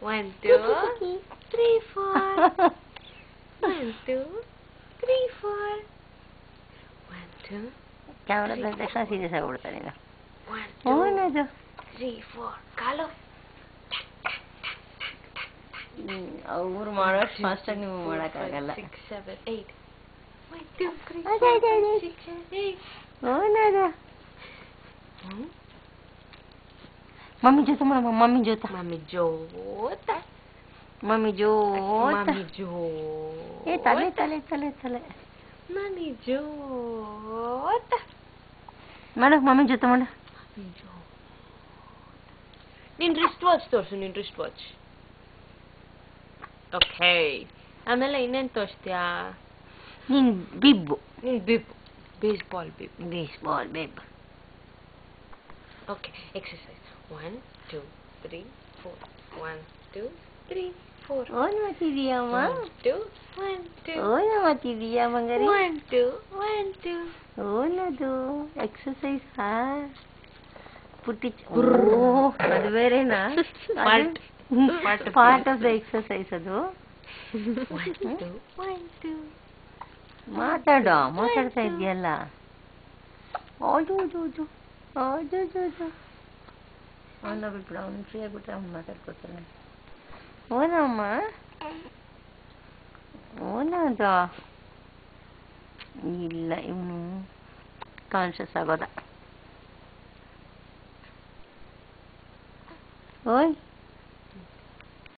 1, 2, 3, 4. 1, 2, 3, 4. 1, 2. Cámara deja así de seguro, Tarina. 1, 2, 1, 2. 3, 4. ಕಾಲು. ಅವ್ರು ಮಾಡೋಷ್ಟು fast ಆಗಿ ನೀವು ಮಾಡೋಕ್ಕಾಗಲ್ಲ. 6, 7, 8. 1, 2, 3, ಅದೇ 4, 5, 6, 7, 8. 1, 2. ಮಮ್ಮಿ ಜೊತೆ ಮಾಡಮ್ಮ, ಮಮ್ಮಿ ಜೊತೆ. ಮಮ್ಮಿ ಜೋತ. ಮಮ್ಮಿ ಜೋತ. ಮಮ್ಮಿ ಜೋತ. ಏ ತಲೆ ತಲೆ ತಲೆ ತಲೆ. ಮಮ್ಮಿ ಜೋತ. ಮಾಡು ಮಮ್ಮಿ ಜೊತೆ ಮಾಡು. ನಿನ್ ರಿಸ್ಟ್ ವಾಚ್ ತೋರ್ಸು, ನಿನ್ ರಿಸ್ಟ್ ವಾಚ್. ಓಕೆ, ಆಮೇಲೆ ಇನ್ನೇನು ತೋರಿಸ್ತೀಯಾ? ನಿನ್ ಬಿಬ್ಬು. ನಿನ್ bib, baseball bib. Baseball bib. Okay, exercise. 1, 2, 3, 4. 1, 2, 3, 4. ಓನ್ ಮಾಡ್ತಿದೀಯಮ್ಮ? 1, 2, 1, 2. ಓನ ಮಾಡ್ತಿದೀಯಾ ಮಂಗರಿ? 1, 2, 1, 2. ಓನದು ಎಕ್ಸರ್ಸೈಸ್ ಹಾ ಪುಟ್ಟಿ. ಅದು ಬೇರೆನಾ? ಪಾರ್ಟ್ ಆಫ್ ದ ಎಕ್ಸರ್ಸೈಸ್ ಅದು. 1, 2, 1, 2. ಮಾತಾಡ್ತಾ ಇದೆಯಲ್ಲ. ಅದು ಅವನ್ನ ಬಿಟ್ಬಿಡ, ಅವ್ನು ಫ್ರೀ ಆಗಿಬಿಟ್ರೆ ಅವ್ನು ಮಾತಾಡ್ಕೊತಾನೆ. ಓನಮ್ಮ, ಓನದ ಇಲ್ಲ, ಇವನು ಕಾನ್ಷಿಯಸ್ ಆಗೋದ. ಓಯ್